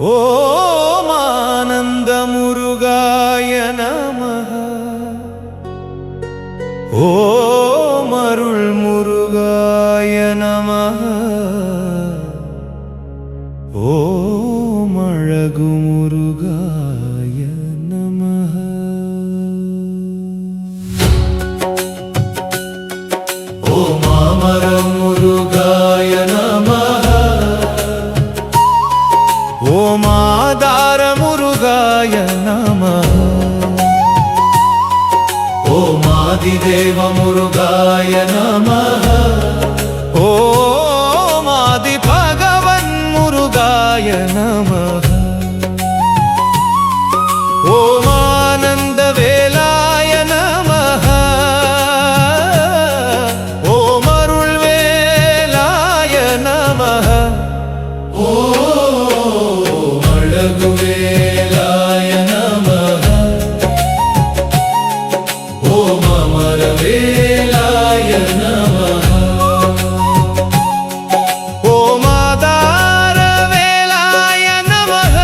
ஓம் ஆனந்த முருகாய நமஹ. ஓம் அருள் முருகாய நமஹ. ஓம் அழகு முருகாய நமஹ. ஓம் அமர முருகாய நமஹ. ஓம் ஆதார முருகாய நமஹ. ஓம் ஆதிதேவ முருகாய நமஹ. ஓம் ஆதி பகவன் முருகாய நமஹ. ஓம் ஆனந்த வேலாய நமஹ. ஓம் அருள் வேலாய நமஹ. ஓம் அழகு வேலாய நமஹ. ஓம் அமர வேலாய நமஹ. ஓம் ஆதார வேலாய நமஹ.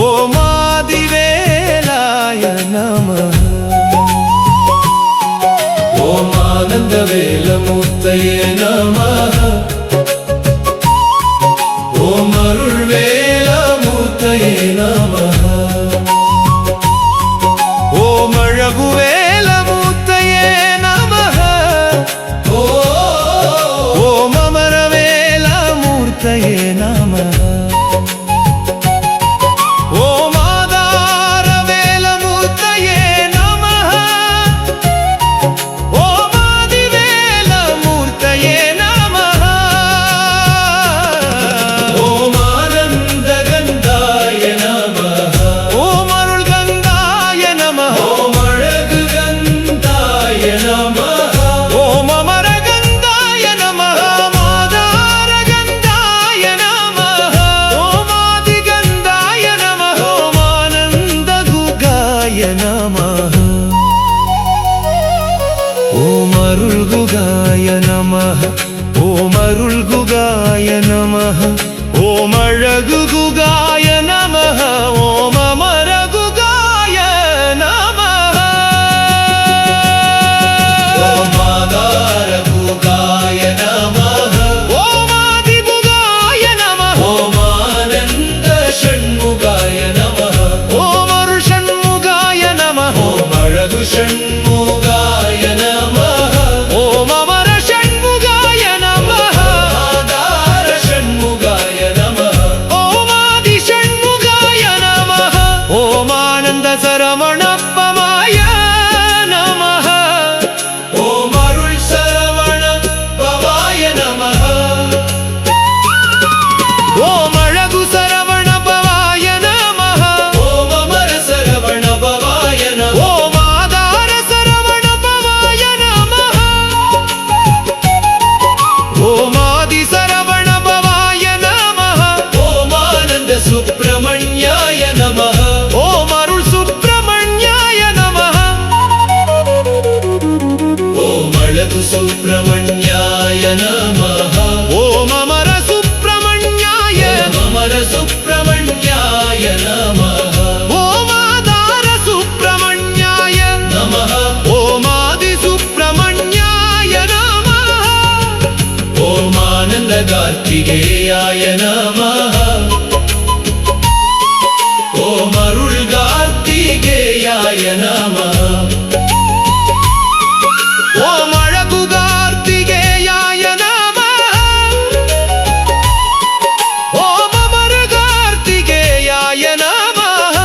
ஓம் ஆதி வேலாய நமஹ. ஓம் ஆனந்த வேலமூர்த்தயே நமஹ. ஓம் அருள் வேலமூர்த்தயே நமஹ. ஓம் அழகு வேலமூர்த்தயே நமஹ. ஓம் அமர வேலமூர்த்தயே நமஹ. ஓம் ஆதார வேலமூர்த்தயே நமஹ. ஓம் ஆதி வேலமூர்த்தயே நமஹ. ஓம் ஆனந்த கந்தாய நமஹ. ஓம் அருள் கந்தாய நமஹ. ஓம் அழகு கந்தாய நமஹ. ஓம் அமர கந்தாய நமஹ. ஆதார கந்தாய நமஹ. ஓம் ஆதி கந்தாய நமஹ. ஓம் ஆனந்த குகாய நமஹ. ஓம் அருள் குகாய நமஹ. ஓம் அருள் குகாய நமஹ. ஓம் அழகு குகாய நமஹ. ஓம் அமர குகாய நமஹ. ஓம் ஆதார குகாய நமஹ. ஓம் ஆதி குகாய நமஹ. ஓம் ஆனந்த ஷண்முகாய நமஹ. ஓம் அருள் ஷண்முகாய நமஹ. ஓம் அழகு ஷண்முகாய நமஹ. ஓம் அமர ஷண்முகாய நமஹ. ஆதார ஷண்முகாய நமஹ. ஓம் ஆதி ஷண்முகாய நமஹ. ஓம் ஆனந்த சரவணப்பமாய நமஹ. ஓம் அருள் சரவண பவாய நமஹ. ஓம் அழகு சரவண பவாய நமஹ. ஓம் அமர சரவண பவாய நமஹ. ஓம் ஆதார சரவண பவாய நமஹ. ஓம் ஆதி சரவண பவாய நமஹ. ஓம் ஆனந்த சுப்பிரமணியாய நமஹ. ஓம் அருள் சுப்பிரமணியாய நமஹ. ஓம் அழகு சுப்பிரமணியாய நமஹ. ஓம் அமர சுப்பிரமணியாய. அமர சுப்பிரமணியாய நமஹ. ஓம் ஆதார சுப்பிரமணியாய நமஹ. ஓம் ஆதி சுப்பிரமணியாய நமஹ. ஓம் ஆனந்த கார்த்திகேயாய நமஹ. ஓம் அருள் கார்த்திகேயாய நமஹ. ஓம் அழகு கார்த்திகேயாய நமஹ. ஓம் அமர கார்த்திகேயாய நமஹ.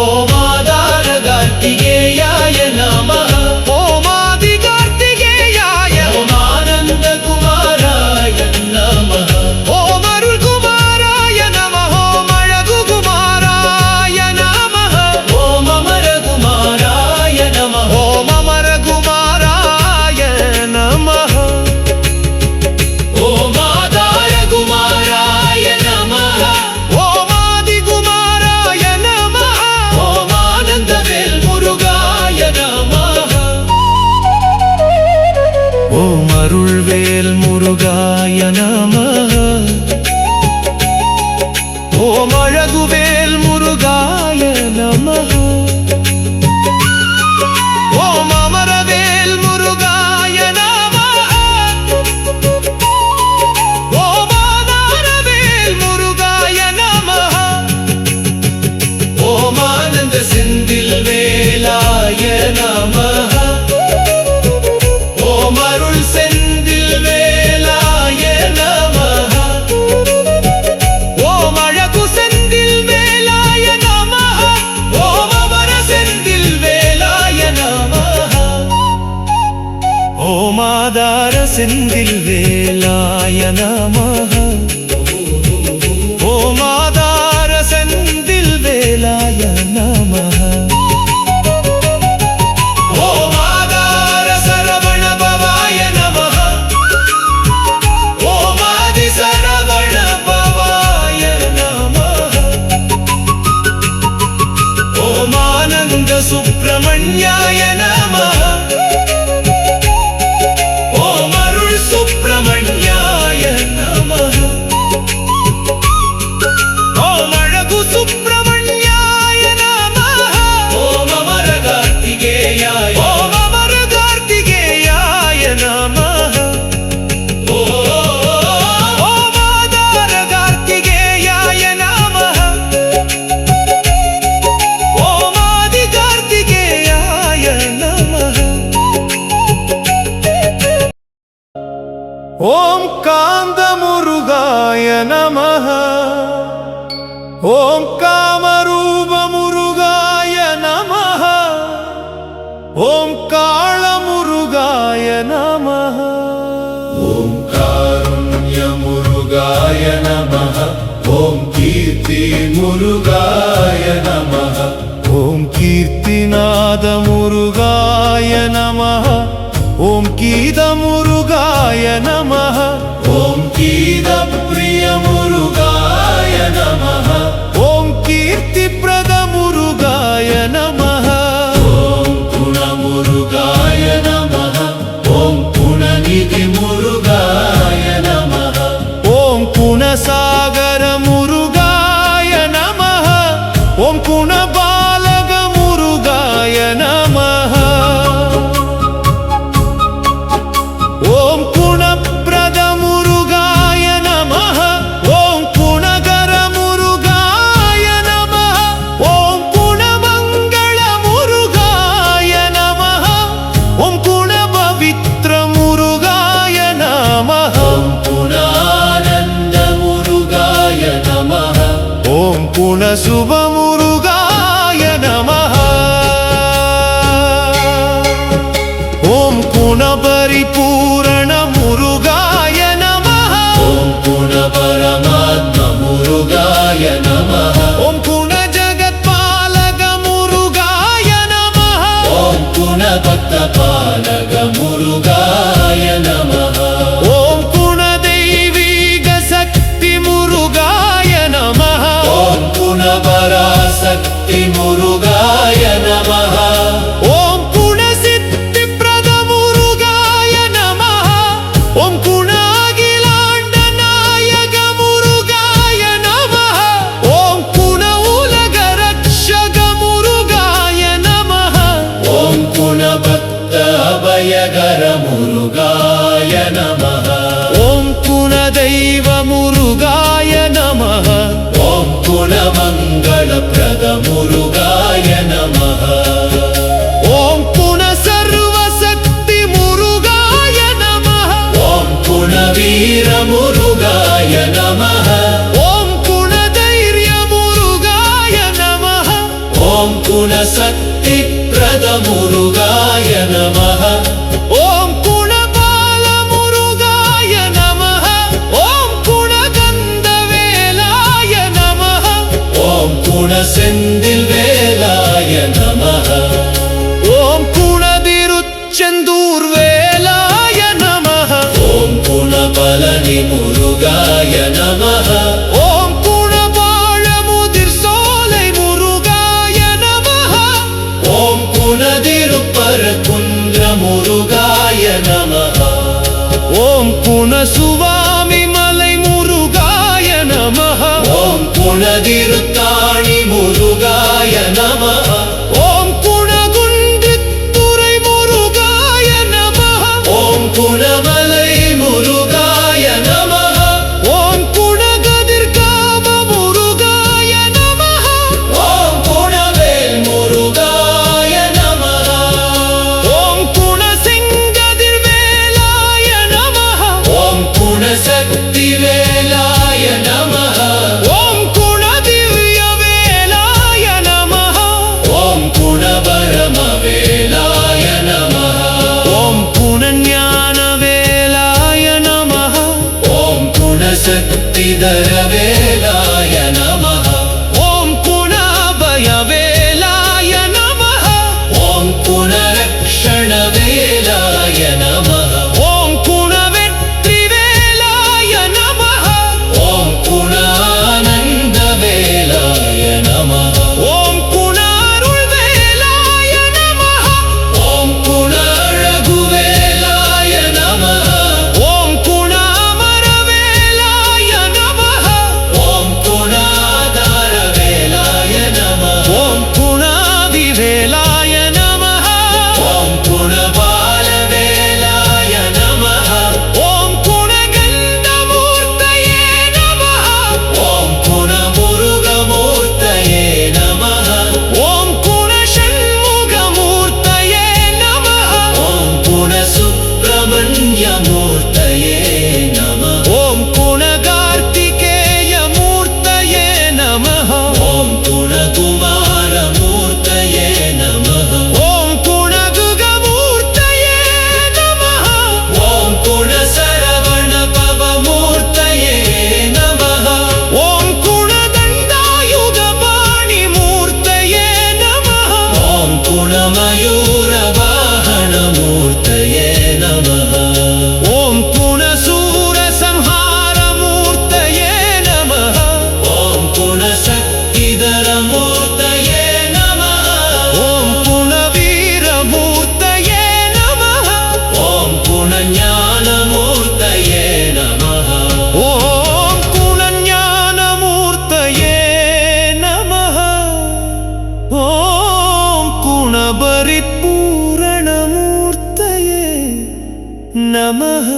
ஓம் ஆதார கார்த்திகேயாய நமஹ. ஓம் ஆதி கார்த்திகேயாய. ஓம் ஆனந்த குமாராய நமஹ. ஓம் அருள் குமாராய நமஹ. ஓம் அழகு குமாராய நமஹ. ஓம் அமர குமாராய நமஹ. ஓம் அமர குமாராய நமஹ. ஓம் ஆதார குமாராய நமஹ. ஓம் ஆதி குமாராய நமஹ. ஓம் ஆனந்த வேல் முருகாய நமஹ. ஓம் அருள் வேல் முருகாய நமஹ. ஓம் அழகுவேல் முருகாய நமஹ. ஓம் அமரவேல் முருகாய நமஹ. ஓம் ஆதாரவேல் முருகாய நமஹ. ஓம் ஆனந்த செந்தில் வேலாய நமஹ. ஓம் அருள் செந்தில் வேலாய நமஹ. ஓம் அழகு செந்தில் வேலாய நமஹ. ஓம் அமர செந்தில் வேலாய நமஹ. ஓம் ஆதார செந்தில் வேலாய நமஹ. ஓம் ஆதார செந்தில் வேலாய நமஹ. ஓம் ஆதார சரவண பவாய நமஹ. ஓம் ஆதி சரவண பவாய நமஹ. ஓம் ஆனந்த சுப்பிரமணியாய நமஹ. ஓம் அருள் சுப்பிரமணியாய நமஹ. ஓம் அழகு சுப்பிரமணியாய நமஹ. ஓம் அமர கார்த்திகேயாய. ஓம் அமர கார்த்திகேயாய நமஹ. ஓம் ஆதார கார்த்திகேயாய நமஹ. ஓம் ஆதி கார்த்திகேயாய நமஹ. ஓம் காந்த முருகாய நமஹ. ஓம் காமரூப முருகாய நமஹ. ஓம் காள முருகாய நமஹ. ஓம் காருண்ய முருகாய நமஹ. ஓம் கீர்த்தி முருகாய நமஹ. ஓம் கீர்த்திநாத முருகாய நமஹ. ஓம் கீத முருகாய நமஹ. ஓம் கீத பிரிய முருகாய நமஹ. ஓம் கீர்த்தி பிரத முருகாய நமஹ. ஓம் குண முருகாய நமஹ. ஓம் குணநிதி முருகாய நமஹ. ஓம் குணசாகர முருகாய நமஹ. ஓம் குணபாலக முருகாய நமஹ. ஓம் குணப்ரத முருகாய நமஹ. ஓம் குணகர முருகாய நமஹ. ஓம் குணமங்கள முருகாய நமஹ. ஓம் குணபவித்ர முருகாய நமஹ. ஓம் குணானந்த முருகாய நமஹ. ஓம் குணசுப முருகாய நமஹ. ஓம் குணபரிபூரண முருகாய நமஹ. ஓம் குண பரமாத்ம முருகாய நமஹ. ஓம் குண ஜகத்பாலக முருகாய நமஹ. ஓம் குண பக்த பாலக முருகாய நமஹ. ஓம் குண தெய்வீக சக்தி முருகாய நமஹ. ஓம் குண பராசக்தி முருகாய நமஹ. ஓம் குண சித்தி பிரத முருகாய நமஹ. ஓம் குண அகிலாண்ட நாயக முருகாய நமஹ. ஓம் குண உலக ரக்ஷக முருகாய நமஹ. ஓம் குண பக்த அபயகர முருகாய நமஹ. ஓம் குண தெய்வ முருகாய நமஹ. ஓம் குண மங்கள பிரத முருகாய நமஹ. ஓம் குண சர்வ சக்தி முருகாய நமஹ. ஓம் குண வீர முருகாய நமஹ. ஓம் குண தைரிய முருகாய நமஹ. ஓம் குண சக்தி பிரத முருகாய நமஹ. ஓம் குண பால முருகாய நமஹ. ஓம் குண கந்த வேலாய நமஹ. ஓம் குண செந்தில் வேலாய நமஹ. ஓம் குண திருச்செந்தூர் வேலாய நமஹ. ஓம் குண பழனி முருகாய நமஹ. ஓம் குண வாழமுதிர் சோலை முருகாய நமஹ. ஓம் குண திருப்பர குன்ற முருகாய நமஹ. ஓம் குண சுவாமி மலை முருகாய நமஹ. ஓம் குண गुणशक्तिवेलाय नमः ॐ गुणदिव्यवेलाय नमः ॐ गुणपरमवेलाय नमः ॐ गुणज्ञानवेलाय नमः ॐ गुणशक्तिधरवेलाय नमः ॐ गुणाभयवेलाय नमः ॐ गुणरक्षणवेलाय नमः ॐ गुणवेत्रिवेलाय नमः ॐ गुणानन्दवेलाय नमः ॐ गुणारुळवेलाय नमः ॐ गुणाळगुवेलाय नमः ॐ गुणामरवेलाय नमः ॐ गुणाधारवेलाय नमः ॐ गुणादिवेलाय नमः ॐ गुणबालवेलाय नमः ॐ गुणगन्धमूर्तये नमः ॐ गुणमुरुगमूर्तये नमः ॐ गुणषण्मुखमूर्तये नमः ॐ गुणसुब्रह्मण्यमूर्तये नमः ॐ गुणकार्तिकेयमूर्तये नमः ॐ गुणकुमारमूर्तये नमः ॐ गुणगुगमूर्तये नमः ॐ गुणसरवणभवमूर्तये नमः ॐ गुणदण्डायुधपाणिमूर्तये नमः ॐ गुणमयूरवाहनमूर्तये नमः ॐ गुणसूरसंहारमूर्तये नमः ॐ गुणशक्तिधरमूर्तये नमः ॐ गुणवीरमूर्तये नमः ॐ गुणज्ञानमूर्तये नमः ॐ गुणज्ञानमूर्तये नमः ॐ गुणभरिपूरणमूर्तये नमः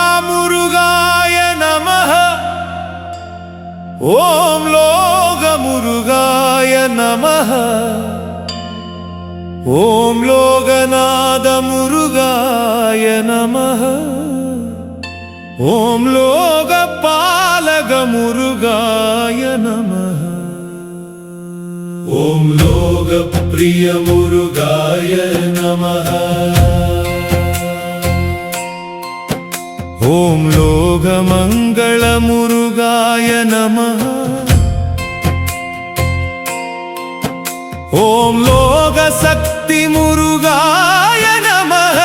ईलामुरुगाय नमः ॐ लोगमुरुगाय नमः ॐ लोगनादमुरुगाय नमः ॐ लोगपालगमुरुगाय नमः ॐ लोकप्रियमुरुगाय नमः ॐ लोकमङ्गलमुरुगाय नमः ॐ लोकशक्तिमुरुगाय नमः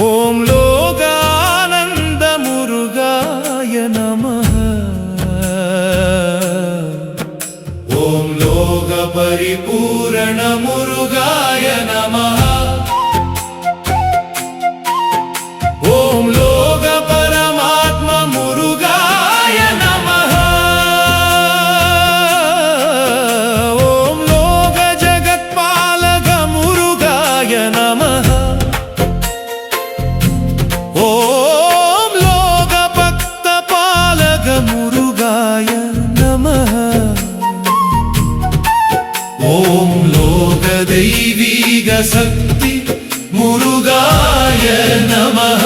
ॐ लोकानन्दमुरुगाय नमः ॐ लोकपरिपूरणमुरुगाय नमः ॐ लोकपरमात्ममुरुगाय नमः ॐ लोकजगत्पालकमुरुगाय नमः ॐ लोकभक्तपालकमुरुगाय नमः ॐ लोकदैवीगशक्ति मुरुगाय नमः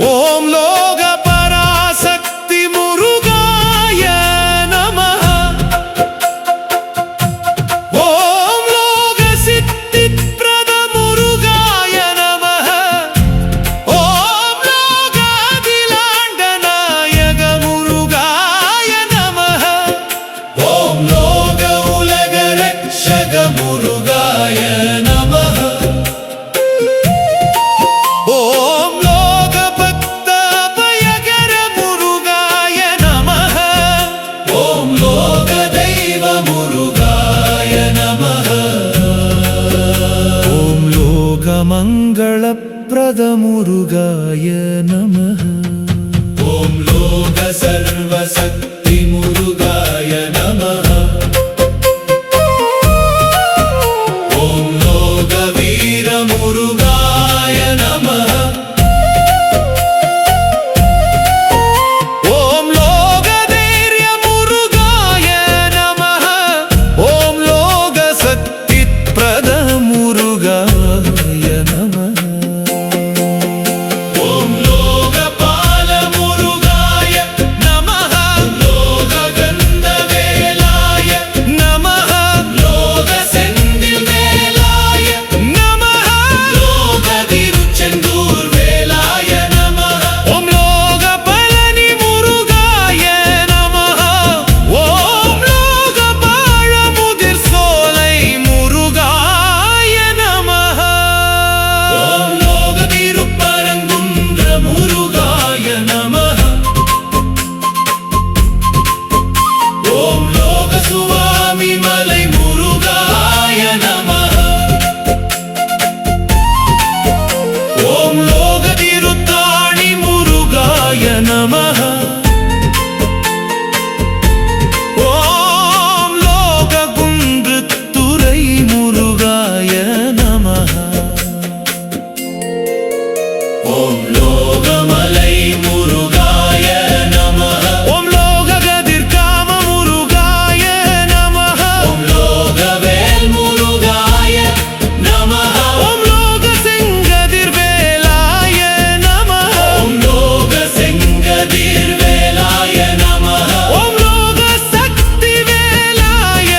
ॐ लोकपराशक्तिमुरुगाय नमः ॐ लोकसिद्धिप्रदमुरुगाय नमः ॐ लोकादिलाण्डनायकमुरुगाय नमः ॐ लोक उलगरक्षकमुरुगाय नमः ॐ लोकभक्ताभयकरमुरुगाय नमः ॐ लोकदैवमुरुगाय नमः ॐ लोकमङ्गलप्रदमुरुगाय नमः ॐ लोकसर्वशक्तिमुरुगाय नमः ॐ लोकवीरमुरुगाय नमः லோகமலை முருகாய நமः ஓம் லோககதிர்காம முருகாய நமः ஓம் லோகவேல் முருகாய நமः ஓம் லோக செங்கதிர்வேலாய நமः ஓம் லோக செங்கதிர்வேலாய நமः ஓம் லோக சக்தி வேலாய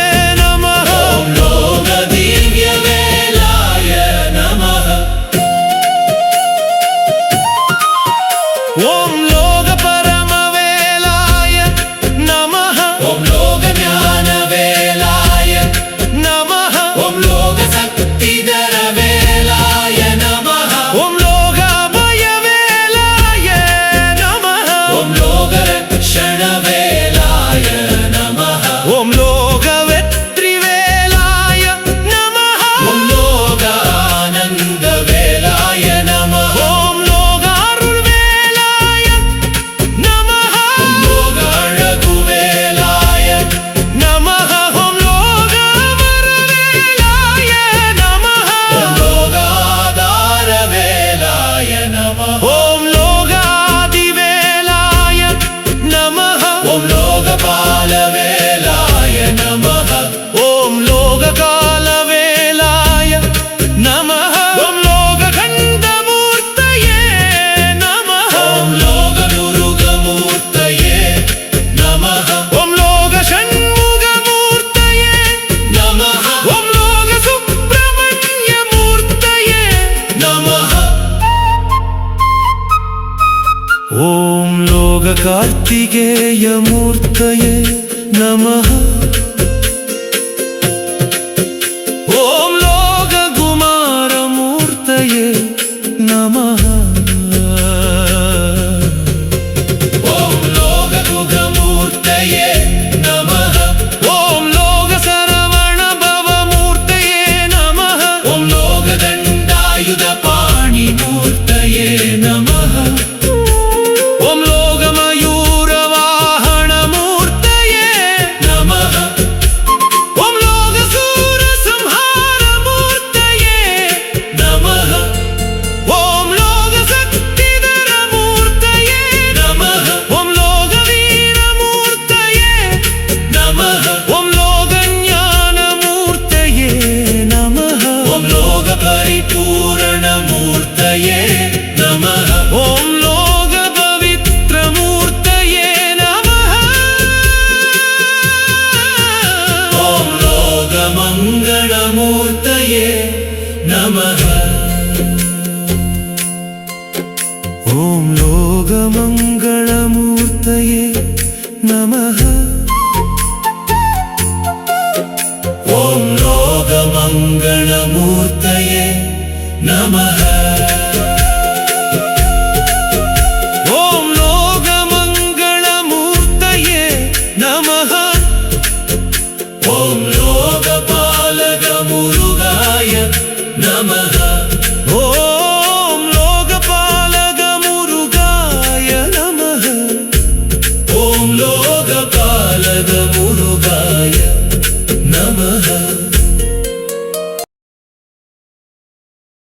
நமः ஓம் லோக திவ்யவேலாய நமः ஓம் லோக பரமவேலாய நமः ஓம் லோக ஞானவேலாய நமः ஓம் லோக சக்திதரவேலாய நமः ஓம் லோக அபயவேலாய நமः ஓம் லோக ரக்ஷணவேலாய நமः ஓம் லோக வெற்றிவேலாய நமः ஓம் லோக ஆனந்தவேலாய நமः ஓம் லோக அருள்வேலாய நமः ஓம் லோக அழகுவேலாய நமः ஓம் லோக வரவேலாய நமः ஓம் லோக ஆதாரவேலாய நமः ஓம் லோக ஆதிவேலாய நமः ஓம் லோக பாலவேலாய நமः ஓம் லோக காலவேலாய நமः ஓம் லோக கண்டமூர்த்தயே நமः ஓம் லோக துருகமூர்த்தயே நமः ஓம் லோக ஷண்முகமூர்த்தயே நமः ஓம் லோக சுப்பிரமண்யமூர்த்தயே நமः ஓம் லோக கார்த்திகேயமூர்த்தயே நமः ஓம் லோக குமாரமூர்த்தயே நமः ஓம் லோக குகமூர்த்தயே நமः ஓம் லோக சரவண பவமூர்த்தயே நமः ஓம் லோக தண்டாயுத பாணி மூர்த்தயே நமः ஓம் லோக மயூர வாகன மூர்த்தயே நமः ஓம் லோக சூர சம்ஹார மூர்த்தயே நமः ஓம் லோக சக்திதர மூர்த்தயே நமः ஓம் லோக வீர மூர்த்தயே நமः ஓம் லோக ஞான மூர்த்தயே நமः ஓம் லோக பரிபூரண மூர்த்தயே நமः ஓம் லோக பவித்ர மூர்த்தயே நமः ஓம் லோக மங்கள மூர்த்தயே நமः ஓம் லோக மங்கள மூர்த்தயே நமः ஓம் லோக மங்கள மூர்த்தயே நமः ஓம் லோக மங்கள மூர்த்தயே நமः ஓம் லோக பாலக முருகாய நமः ஓம் லோக பாலக முருகாய நமः ஓம் லோக பாலக முருகாய